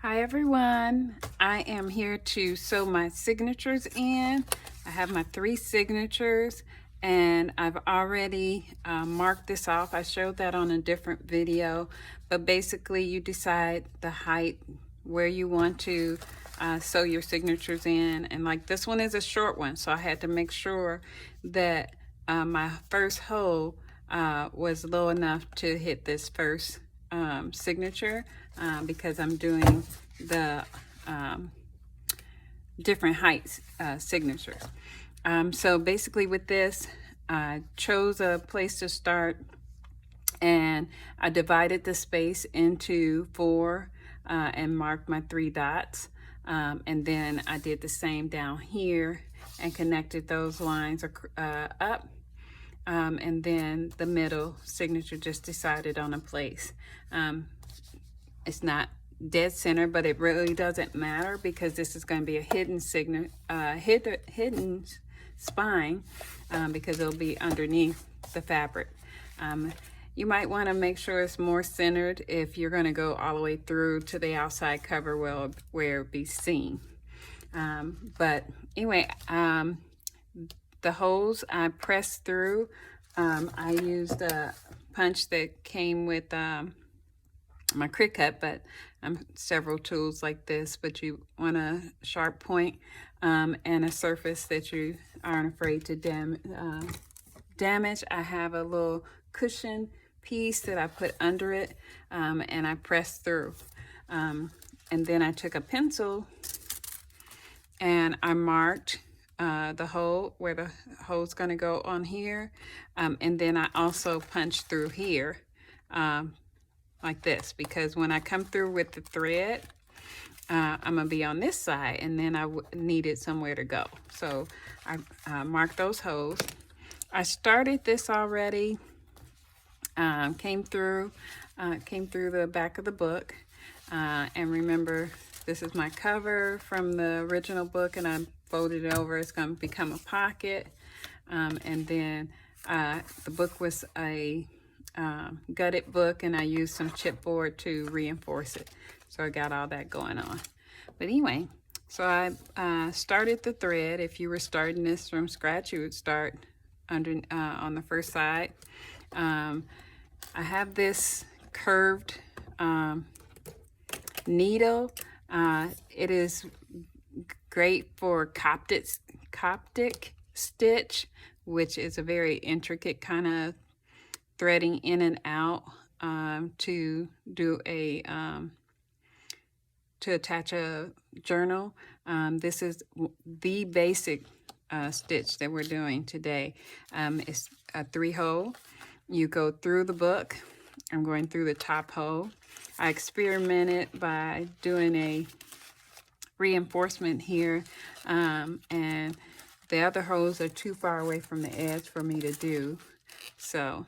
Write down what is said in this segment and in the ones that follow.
Hi everyone, I am here to sew my signatures in. I have my 3 signatures and I've already marked this off. I showed that on a different video, but basically you decide the height where you want to sew your signatures in, and like this one is a short one, so I had to make sure that my first hole was low enough to hit this first signature because I'm doing the different heights signatures. So basically with this, I chose a place to start and I divided the space into 4 and marked my 3 dots. And then I did the same down here and connected those lines up. And then the middle signature just decided on a place. It's not dead center, but it really doesn't matter because this is going to be a hidden hidden spine because it'll be underneath the fabric. You might want to make sure it's more centered if you're going to go all the way through to the outside cover where it be seen. But anyway, the holes I pressed through. I used a punch that came with my Cricut, but several tools like this, but you want a sharp point and a surface that you aren't afraid to damage. I have a little cushion piece that I put under it and I pressed through. And then I took a pencil and I marked the hole where the hole's going to go on here, and then I also punched through here like this, because when I come through with the thread I'm gonna be on this side and then I needed somewhere to go, so I marked those holes. I started this already, came through the back of the book, and remember this is my cover from the original book and I folded it over. It's going to become a pocket, and then the book was a gutted book and I used some chipboard to reinforce it, so I got all that going on. But anyway, so I started the thread. If you were starting this from scratch, you would start under on the first side. I have this curved needle. It is great for Coptic stitch, which is a very intricate kind of threading in and out to do a to attach a journal. This is the basic stitch that we're doing today. It's a 3-hole. You go through the book. I'm going through the top hole. I experimented by doing a reinforcement here, and the other holes are too far away from the edge for me to do. So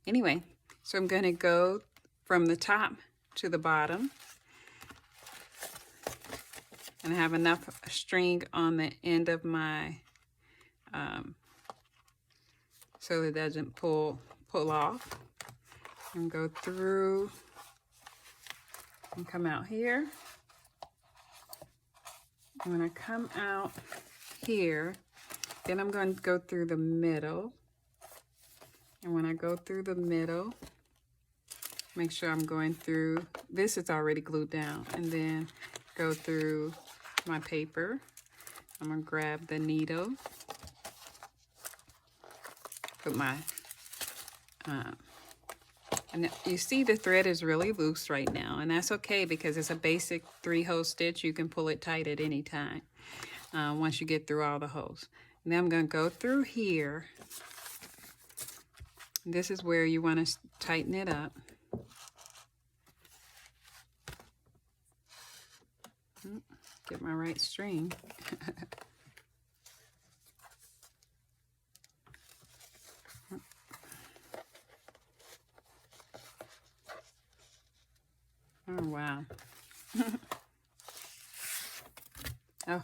anyway, so I'm going to go from the top to the bottom, and I have enough string on the end of my so it doesn't pull off, and go through and come out here. And when I come out here, then I'm going to go through the middle. And when I go through the middle, make sure I'm going through, this is already glued down, and then go through my paper. I'm going to grab the needle, put my, and you see the thread is really loose right now, and that's okay because it's a basic 3-hole stitch. You can pull it tight at any time once you get through all the holes. And then I'm going to go through here. This is where you want to tighten it up. Get my right string. Oh, wow. Oh,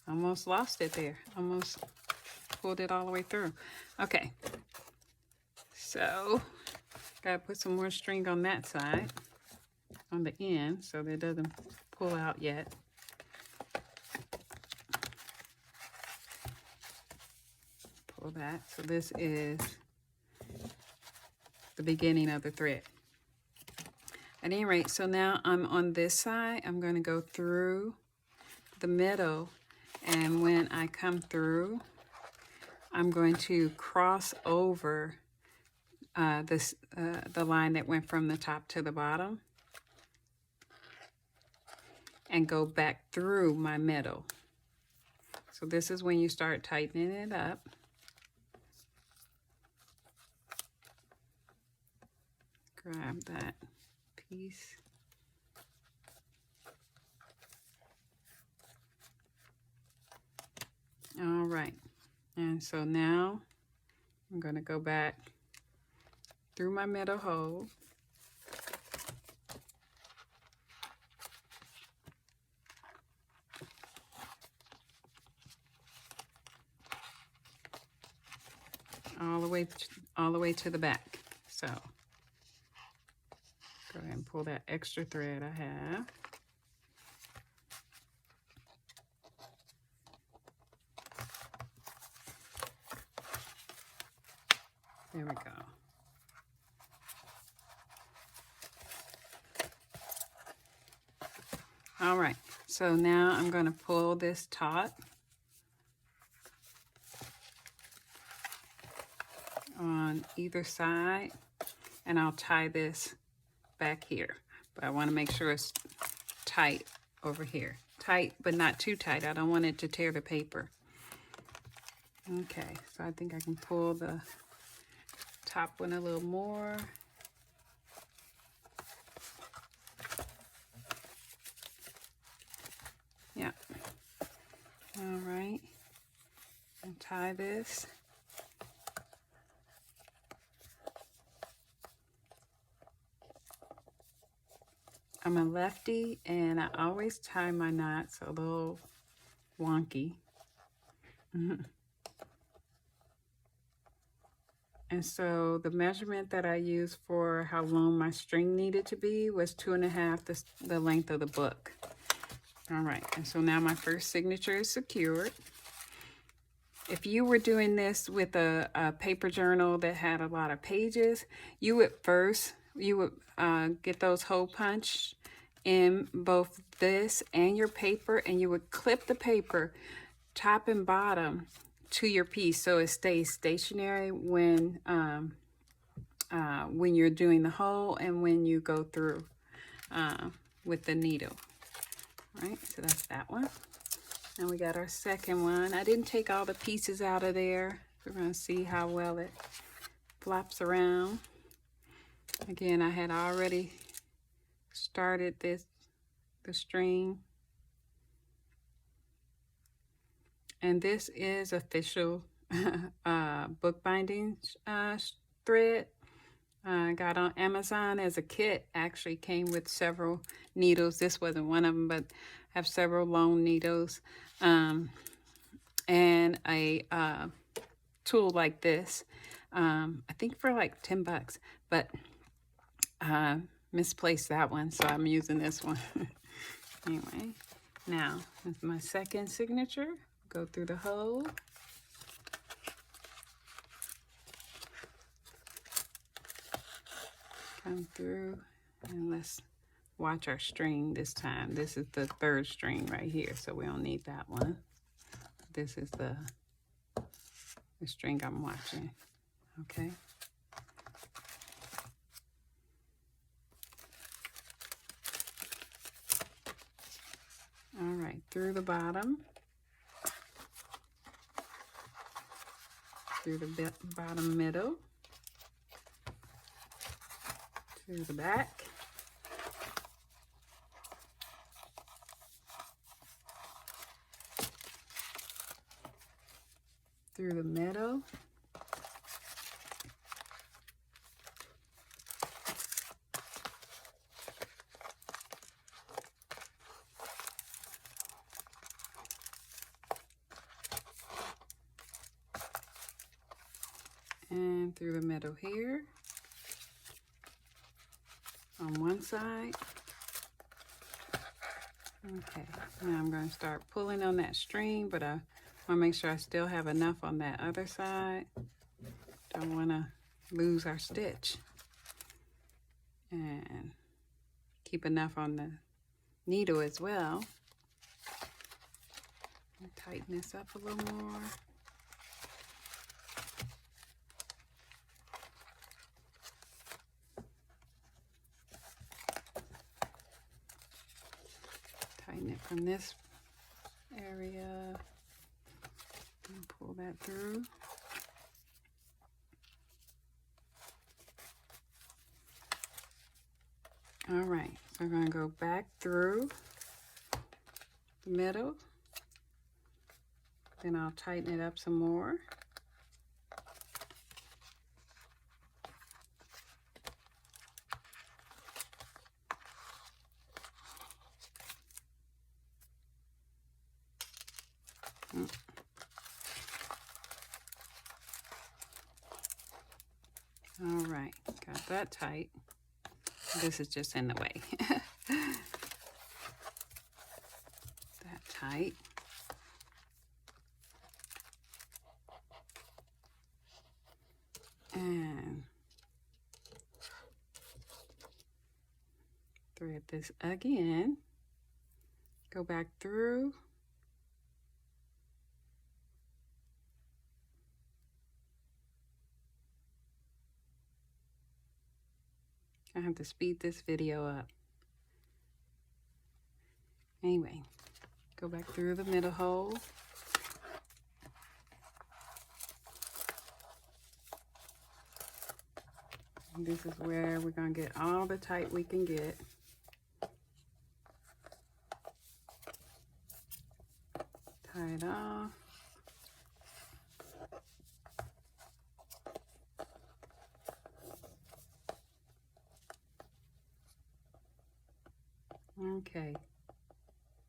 almost lost it there. Almost pulled it all the way through. Okay. So, gotta put some more string on that side. on the end so that it doesn't pull out yet. Pull that. So this is the beginning of the thread. At any rate, so now I'm on this side. I'm going to go through the middle, and when I come through, I'm going to cross over the line that went from the top to the bottom and go back through my middle. So this is when you start tightening it up. Grab that piece. All right, and so now I'm going to go back through my middle hole. All the way to the back. So go ahead and pull that extra thread I have. There we go. All right, so now I'm going to pull this taut on either side, and I'll tie this back here. But I want to make sure it's tight over here. Tight, but not too tight. I don't want it to tear the paper. Okay, so I think I can pull the top one a little more. Yeah. All right. And tie this. I'm a lefty, and I always tie my knots a little wonky. And so the measurement that I used for how long my string needed to be was 2.5 the length of the book. All right, and so now my first signature is secured. If you were doing this with a paper journal that had a lot of pages, you would get those hole punched in both this and your paper, and you would clip the paper top and bottom to your piece so it stays stationary when you're doing the hole and when you go through with the needle. All right, so that's that one. And we got our second one. I didn't take all the pieces out of there. We're going to see how well it flops around. Again, I had already started the string. And this is official bookbinding thread. I got on Amazon as a kit. Actually came with several needles. This wasn't one of them, but I have several long needles. And a tool like this. I think for like 10 bucks, but misplaced that one, so I'm using this one. Anyway, now with my second signature, go through the hole. Come through, and let's watch our string this time. This is the third string right here, so we don't need that one. This is the string I'm watching, okay? All right, through the bottom, through the bottom middle, through the back, through the middle, and through the middle here on one side, Okay, now I'm going to start pulling on that string, but I want to make sure I still have enough on that other side. Don't want to lose our stitch. And keep enough on the needle as well. Tighten this up a little more. Tighten it from this area and pull that through. All right, so we're going to go back through the middle. Then I'll tighten it up some more. All right, got that tight. This is just in the way. That tight. And thread this again. Go back through. I have to speed this video up. Anyway, go back through the middle hole. And this is where we're going to get all the tight we can get. Tie it off. Okay,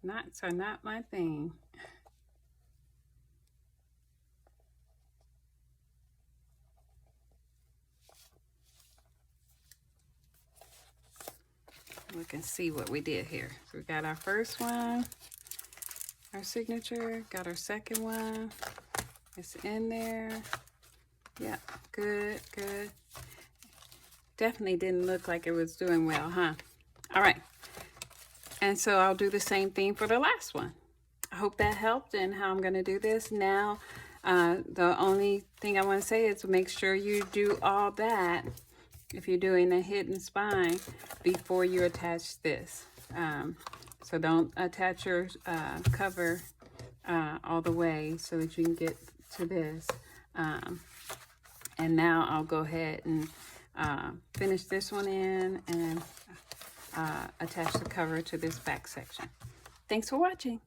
knots are not my thing. Look and see what we did here. So we got our first one, our signature, got our second one. It's in there. Yeah, good, good. Definitely didn't look like it was doing well, huh? All right. And so I'll do the same thing for the last one. I hope that helped and how I'm going to do this. Now, the only thing I want to say is make sure you do all that if you're doing a hidden spine before you attach this. So don't attach your cover all the way so that you can get to this. And now I'll go ahead and finish this one in and attach the cover to this back section. Thanks for watching.